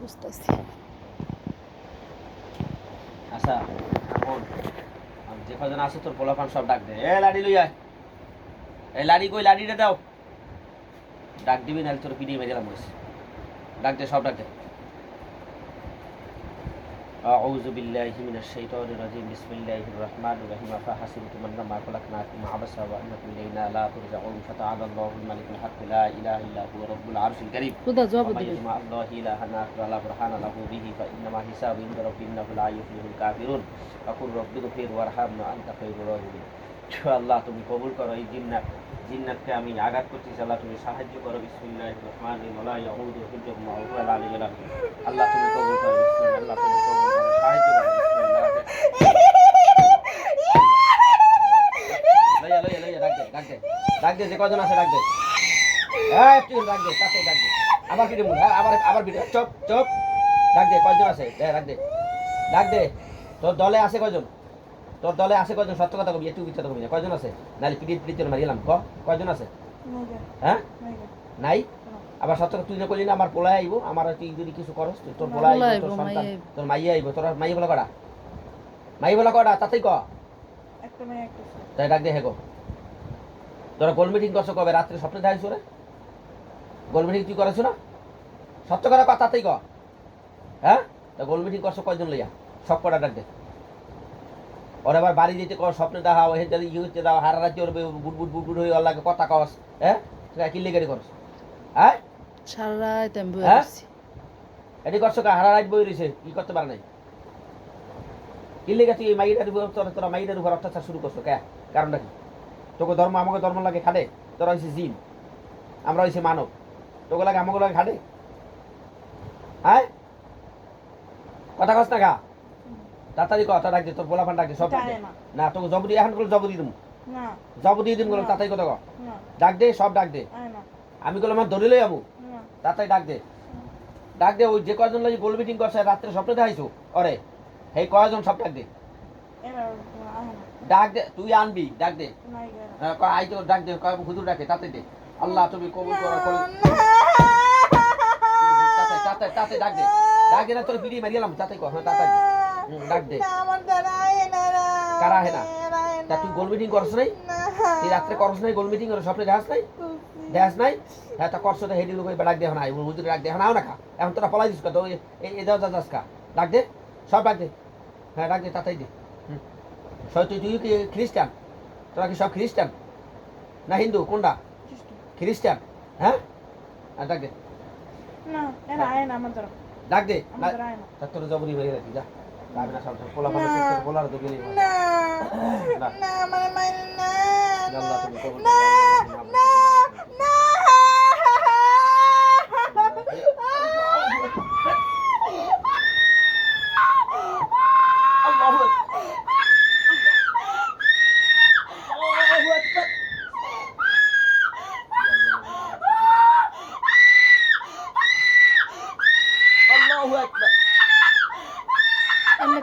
বুঝতেছি। আচ্ছা এখন যে কজন আছে তোর পোলাপান সব ডাক দে। এ লাডি লই আয়। এই লাডি কই, লাডিটা দাও। ডাক দিবি নাহলে তোর পিডিয়ে মেরে দিলাম বস। ডাক দে, সব ডাক দে। أعوذ بالله من الشيطان الرجيم بسم الله الرحمن الرحيم أفحسبتم أنما خلقناكم عبثا وأنكم إلينا لا ترجعون فتعالى الله الملك الحق لا إله إلا هو رب العرش الكريم ومن يطع الله إلها آخر لا برهان له به فإنما حسابه عند ربه إنه لا يفلح الكافرون فقل رب اغفر وارحمنا أنت خير الراحمين আল্লাহ তুমি কবুল করো এই জিন্নাতকে আমি আঘাত করতেছি আল্লাহ তুমি সাহায্য করো বিসমিল্লাহির রহমানির রহিম লা ইয়াউযু হিজুহুম ওয়া হুয়া আল আলিয়্যুল আযীম আল্লাহ তুমি কবুল করো বিসমিল্লাহ আল্লাহ তুমি কবুল করো সাহায্য করো বিসমিল্লাহ লইয়া ডাক দে যে কজন আছে ডাক দে এই তুই ডাক দে তাতে ডাক দে আবার কি দেবো আবার ভিডিও চুপ ডাক দে কয়জন আছে ডাক দে তোর দলে আছে কয়জন সত্য কথা কবি একটু মিথ্যা কবি না কয়জন আছে নাহলে পিড়িত মারিলাম কয়জন আছে হ্যাঁ নাই আবার সত্য তুই না করলি না আমার পোলায় আইব আমার তুই যদি কিছু করস তোর পোলায় আইব তোর সন্তান তোর মাইয়া আইব তোর মাইয়া বলা কটা তাতেই ক একটা মাইয়া একটা তাই ডাক দে হেগো তোরা গোল মিটিং করছো কবে রাত্রে স্বপ্নে দেখাইছো রে গোল মিটিং তুই করেছো না সত্য কথা ক তাতেই ক হ্যাঁ তা গোল মিটিং করছো কয়জন লইয়া সব কটা ডাক দে ওর আবার বাড়ি যেতে কর স্বপ্নে দেখাও হে যদি হচ্ছে দাও হারা রাতে ওর বুট হয়ে আল্লাহকে কথা কস হ্যাঁ কিল্লি গাড়ি করস হ্যাঁ সারা রাত আমি বই রইছি এটি করছো কা হারা রাত বই রইছে কি করতে পারে নাই কিল্লি গাতি এই মাইটার উপর তোরা মাইটার উপর অত্যাচার শুরু করছো কে কারণটা কি তোকে ধর্ম আমাকে ধর্ম লাগে খাটে তোরা হইছে জিন আমরা হইছে মানব তোকে লাগে আমাকে লাগে খাটে হ্যাঁ কথা কস না গা তাড়াতাড়ি কথা ডাক দে তোর পোলাপান ডাক দে সব ডাক দে না তোকে জব দিয়ে এখন করে জব দিয়ে দিমু না জব দিয়ে দিমু বলে তাড়াতাড়ি কথা ক ডাক দে সব ডাক দে আমি কইলাম আমার ধরে লই আমু তাড়াতাড়ি ডাক দে ওই যে কয়জন লাগি গোল মিটিং করছে রাতে স্বপ্নে দেখাইছো ওরে এই কয়জন সব ডাক দে তুই আনবি ডাক দে হ্যাঁ আই তো ডাক দে কয় হুজুর ডাকে তাড়াতাড়ি দে আল্লাহ তুমি কবুল করো তাড়াতাড়ি ডাক দে না তোর পিড়ি মারিলাম তাড়াতাড়ি কর হ্যাঁ তাড়াতাড়ি ডাক দে কারা হে না তা তুই গোল মিটিং করছ নাই তুই রাত্রে করছ নাই গোল মিটিং করে স্বপ্নে দেখাস নাই হ্যাঁ তা করছ তো হেডি লোক ডাক দে না হুজুর ডাক দে নাও না খা এখন তোরা পলাই দিস তো এই দাও যাস কা ডাক দে সব ডাক দে হ্যাঁ ডাক দে তাড়াতাড়ি দে তুই কি খ্রিস্টান তোরা কি সব খ্রিস্টান না হিন্দু কোনটা খ্রিস্টান হ্যাঁ ডাক দে ডাক দে তোর জবরি হয়ে গেছে যা না সব পোলা পোলার তো গেলি না মানে মাইল না আল্লাহ তুমি কবুল করো না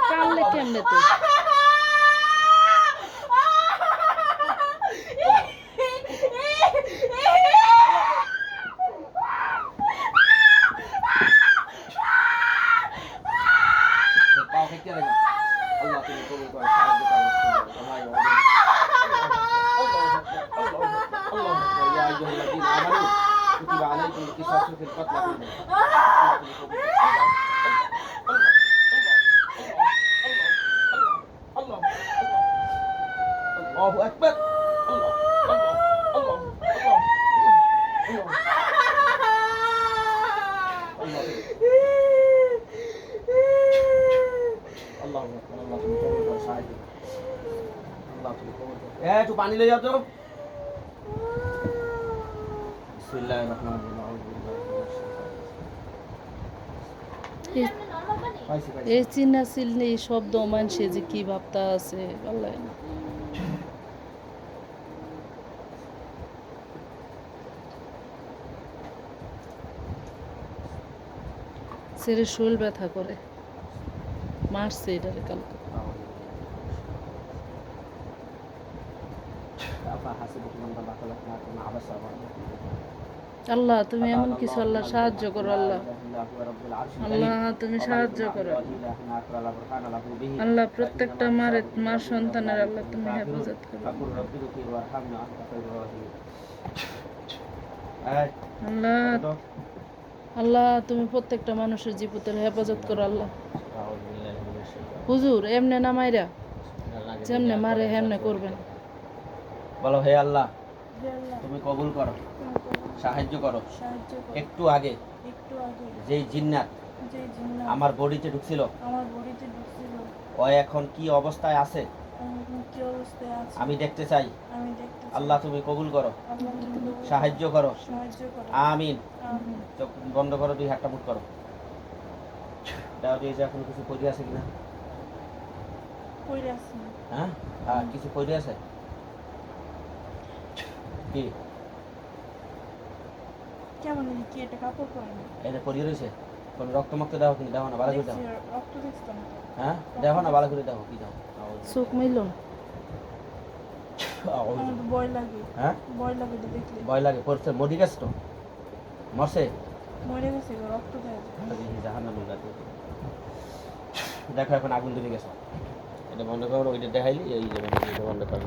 কানলে কেমনে তো Allahu Akbar. Allah. तू पानी ले जाओ तो এই চিনা চিল্লি শব্দ মানুষে যে কি ভাবতা আছে আল্লাহ শরীরে শরীর ব্যথা করে মারছে এটারে কালকে আল্লাহ তুমি এমন কিছু আল্লাহ সাহায্য করো আল্লাহ। আল্লাহ তুমি সাহায্য করো আল্লাহ, প্রত্যেকটা মার সন্তানের আল্লাহ তুমি হেফাজত করো আল্লাহ। আল্লাহ তুমি প্রত্যেকটা মানুষের জীবনের হেফাজত করো আল্লাহ। হুজুর এমনে না মাইরা, যেমনে মারে হেমনে করবেন। বলো হে আল্লাহ তুমি কবুল করো, সাহায্য করো। একটু আগে যেই জিন্নাত আমার বডিতে ঢুকছিল ও এখন কি অবস্থায় আছে আমি দেখতে চাই। আল্লাহ তুমি কবুল করো, সাহায্য করো। আমিন। চোখ বন্ধ করো, দুই হাতটা মুঠ করো। দাও দিয়ে এখন কিছু পড়ে আছে কিনা? হ্যাঁ হ্যাঁ কিছু পড়ে আছে কি? কেমন কি এটা কাপড় পরে না? এটা পড়ে রয়েছে। কোন রক্ত মুক্ত দাও কিন্তু দাও না, ভালো করে দাও। রক্ত দেখছো না? হ্যাঁ দেখো না, ভালো করে দাও। কি দাও? চোখ মিলল না। আমার তো ভয় লাগে। হ্যাঁ ভয় লাগে তো দেখলে। ভয় লাগে। পড়ছে মরি গেছে তো, মরছে। মরে গেছে গো, রক্ত দেয়। জাহান্নামের রাতে দেখো এখন আগুন ধরে গেছে। এটা বন্ধ করো, ওইটা দেখাইলি এই যে বন্ধ করো।